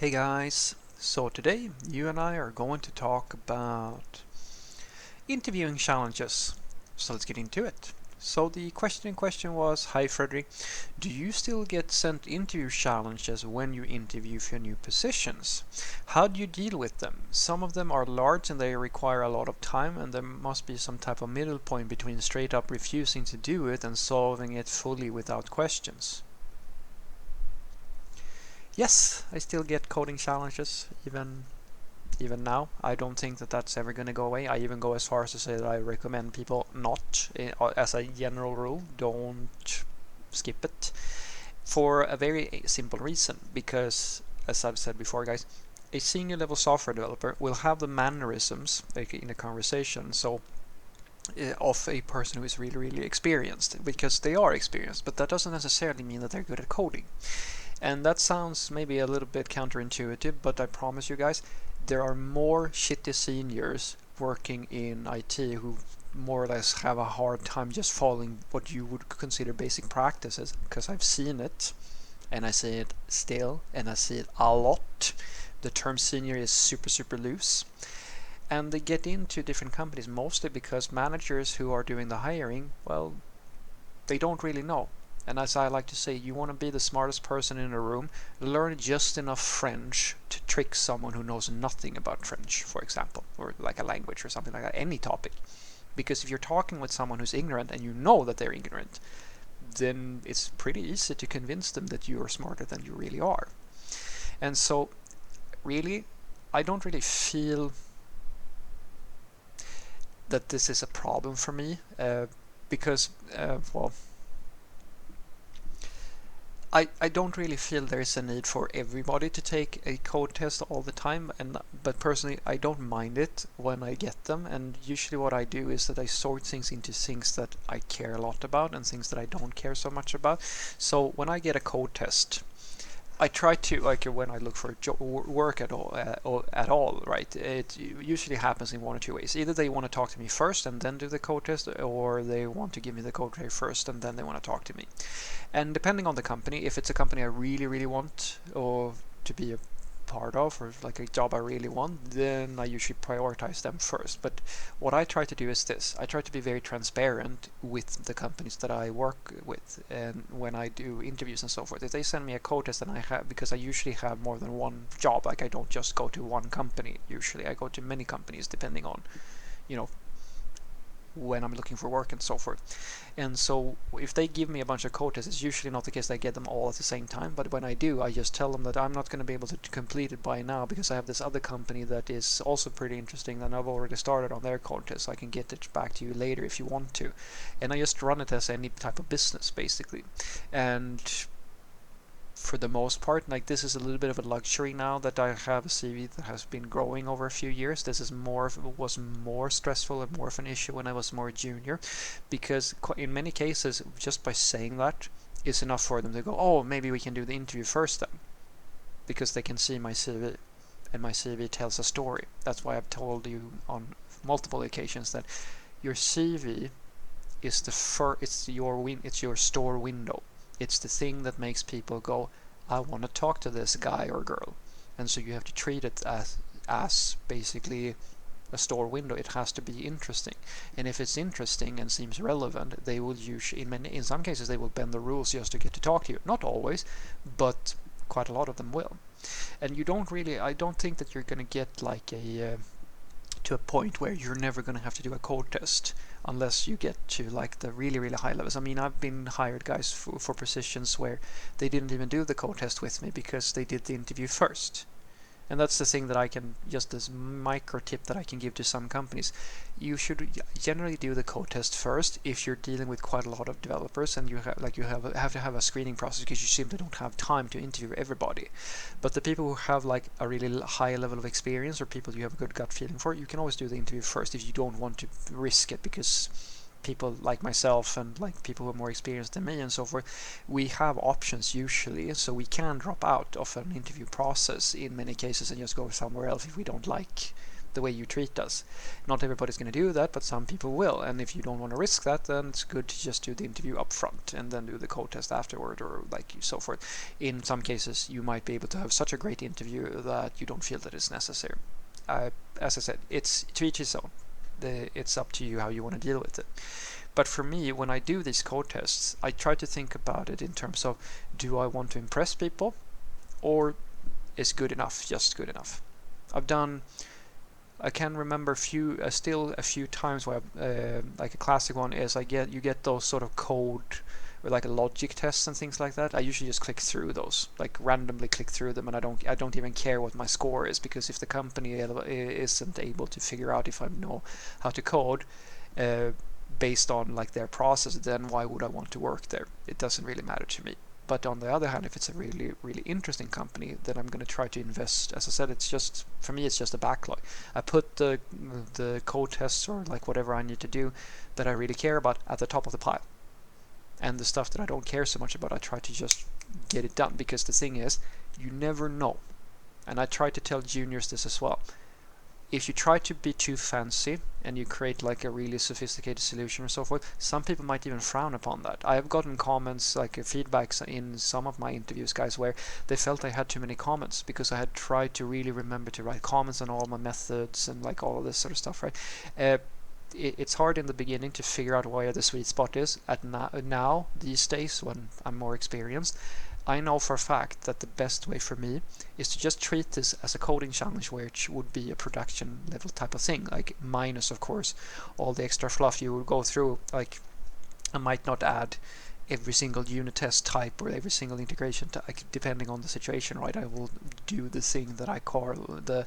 Hey guys, so today you and I are going to talk about interviewing challenges. So let's get into it. So the question in question was, hi Frederick, do you still get sent interview challenges when you interview for new positions? How do you deal with them? Some of them are large and they require a lot of time, and there must be some type of middle point between straight up refusing to do it and solving it fully without questions. Yes, I still get coding challenges even now. I don't think that that's ever going to go away. I even go as far as to say that I recommend people not, as a general rule, don't skip it for a very simple reason. Because, as I've said before, guys, a senior level software developer will have the mannerisms like in a conversation. So of a person who is really experienced, because they are experienced, but that doesn't necessarily mean that they're good at coding. And that sounds maybe a little bit counterintuitive, but I promise you guys, there are more shitty seniors working in IT who more or less have a hard time just following what you would consider basic practices, because I've seen it, and I see it still, and I see it a lot. The term senior is super loose. And they get into different companies mostly because managers who are doing the hiring, well, they don't really know. And as I like to say, you want to be the smartest person in a room, learn just enough French to trick someone who knows nothing about French, for example, or like a language or something like that, any topic. Because if you're talking with someone who's ignorant and you know that they're ignorant, then it's pretty easy to convince them that you are smarter than you really are. And so, really, I don't really feel that this is a problem for me because, well, I don't really feel there is a need for everybody to take a code test all the time, but personally I don't mind it when I get them, and usually what I do is that I sort things into things that I care a lot about and things that I don't care so much about. So when I get a code test, I try to, like, when I look for work at all, right? It usually happens in one or two ways. Either they want to talk to me first and then do the code test, or they want to give me the code test first and then they want to talk to me. And depending on the company, if it's a company I really want or to be a part of, or like a job I really want, then I usually prioritize them first. But what I try to do is this: I try to be very transparent with the companies that I work with, and when I do interviews and so forth, if they send me a code test, and I have, because I usually have more than one job, like I don't just go to one company. Usually, I go to many companies depending on, you know, when I'm looking for work and so forth. And so if they give me a bunch of code tests, it's usually not the case that I get them all at the same time, but when I do, I just tell them that I'm not going to be able to complete it by now because I have this other company that is also pretty interesting and I've already started on their code test, so I can get it back to you later if you want to. And I just run it as any type of business basically. And for the most part, like, this is a little bit of a luxury now that I have a CV that has been growing over a few years. This is was more stressful and more of an issue when I was more junior, because in many cases, just by saying that is enough for them to go, oh, maybe we can do the interview first then, because they can see my CV and my CV tells a story. That's why I've told you on multiple occasions that your CV is it's your store window. It's the thing that makes people go, I want to talk to this guy or girl. And so you have to treat it as basically a store window. It has to be interesting. And if it's interesting and seems relevant, they will usually, in some cases, they will bend the rules just to get to talk to you. Not always, but quite a lot of them will. And I don't think that you're going to get like to a point where you're never going to have to do a code test unless you get to like the really high levels. I mean, I've been hired guys for positions where they didn't even do the code test with me because they did the interview first. And that's the thing that I can, just this micro tip that I can give to some companies. You should generally do the code test first if you're dealing with quite a lot of developers and you have to have a screening process because you simply don't have time to interview everybody. But the people who have like a really high level of experience or people you have a good gut feeling for, you can always do the interview first if you don't want to risk it, because people like myself and like people who are more experienced than me and so forth, we have options usually, so we can drop out of an interview process in many cases and just go somewhere else if we don't like the way you treat us. Not everybody's going to do that, but some people will. And if you don't want to risk that, then it's good to just do the interview up front and then do the code test afterward, or like so forth. In some cases, you might be able to have such a great interview that you don't feel that it's necessary. As I said, it's to each his own. It's up to you how you want to deal with it. But for me, when I do these code tests, I try to think about it in terms of, do I want to impress people, or is good enough just good enough? I can remember still a few times where, like a classic one is you get those sort of code or like a logic tests and things like that. I usually just click through those, like randomly click through them, and I don't even care what my score is, because if the company isn't able to figure out if I know how to code based on like their process, then why would I want to work there? It doesn't really matter to me. But on the other hand, if it's a really, really interesting company, then I'm going to try to invest. As I said, for me, it's just a backlog. I put the code tests or like whatever I need to do that I really care about at the top of the pile. And the stuff that I don't care so much about, I try to just get it done. Because the thing is, you never know. And I try to tell juniors this as well. If you try to be too fancy and you create like a really sophisticated solution or so forth, some people might even frown upon that. I have gotten comments, like feedbacks in some of my interviews, guys, where they felt I had too many comments because I had tried to really remember to write comments on all my methods and like all of this sort of stuff, right? It's hard in the beginning to figure out where the sweet spot is. Now, these days, when I'm more experienced, I know for a fact that the best way for me is to just treat this as a coding challenge, which would be a production level type of thing, like minus, of course, all the extra fluff you will go through. Like, I might not add every single unit test type or every single integration type, depending on the situation, right? I will do the thing that I call the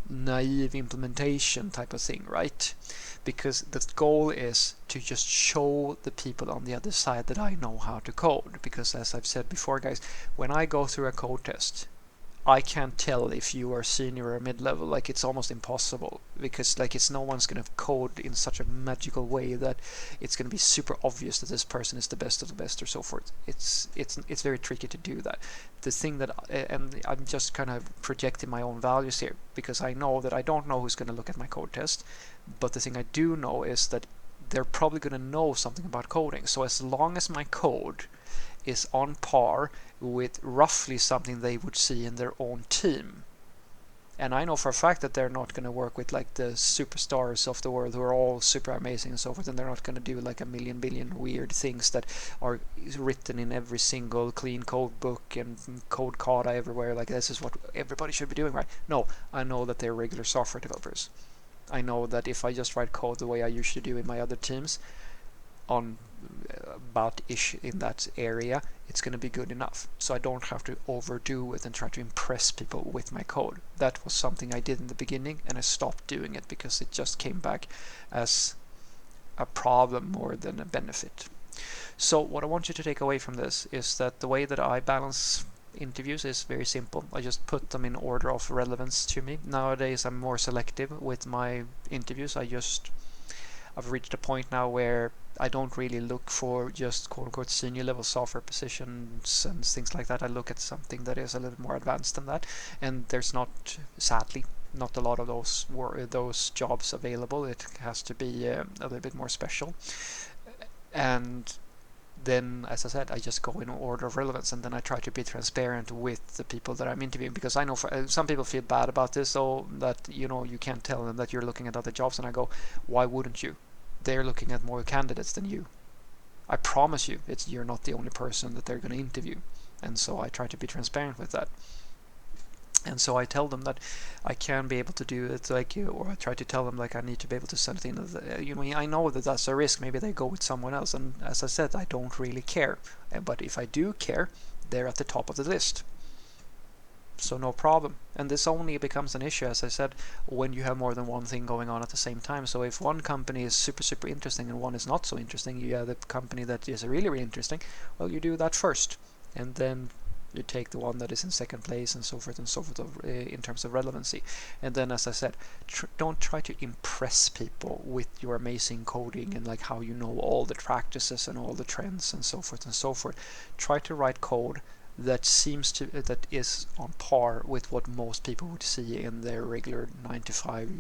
naive implementation type of thing, right? Because the goal is to just show the people on the other side that I know how to code. Because as I've said before, guys, when I go through a code test, I can't tell if you are senior or mid-level. Like, it's almost impossible, because like no one's gonna code in such a magical way that it's gonna be super obvious that this person is the best of the best or so forth. It's very tricky to do that. The thing that and I'm just kind of projecting my own values here, because I know that I don't know who's gonna look at my code test, but the thing I do know is that they're probably gonna know something about coding. So as long as my code is on par with roughly something they would see in their own team. And I know for a fact that they're not going to work with like the superstars of the world who are all super amazing and so forth, and they're not going to do like a million billion weird things that are written in every single clean code book and code kata everywhere, like this is what everybody should be doing, right? No, I know that they're regular software developers. I know that if I just write code the way I usually do in my other teams, on about ish in that area, it's going to be good enough. So I don't have to overdo it and try to impress people with my code. That was something I did in the beginning, and I stopped doing it because it just came back as a problem more than a benefit. So what I want you to take away from this is that the way that I balance interviews is very simple. I just put them in order of relevance to me. Nowadays I'm more selective with my interviews. I've reached a point now where I don't really look for just quote-unquote senior level software positions and things like that. I look at something that is a little more advanced than that, and there's sadly not a lot of those jobs available. It has to be a little bit more special. And then, as I said, I just go in order of relevance, and then I try to be transparent with the people that I'm interviewing, because I know some people feel bad about this, so that you can't tell them that you're looking at other jobs, and I go, why wouldn't you? They're looking at more candidates than you. I promise you, you're not the only person that they're going to interview, and so I try to be transparent with that. And so I tell them that I can be able to do it like you, or I try to tell them like I need to be able to send it in. I know that that's a risk. Maybe they go with someone else, and as I said, I don't really care. But if I do care, they're at the top of the list. So no problem. And this only becomes an issue, as I said, when you have more than one thing going on at the same time. So if one company is super, super interesting and one is not so interesting, you have the company that is really, really interesting, well, you do that first. And then you take the one that is in second place and so forth in terms of relevancy. And then, as I said, don't try to impress people with your amazing coding and like how you know all the practices and all the trends and so forth and so forth. Try to write code that is on par with what most people would see in their regular 9 to 5,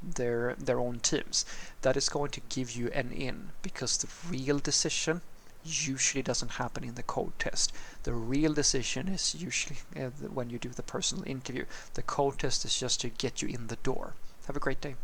their own teams. That is going to give you an in, because the real decision usually doesn't happen in the code test. The real decision is usually when you do the personal interview. The code test is just to get you in the door. Have a great day.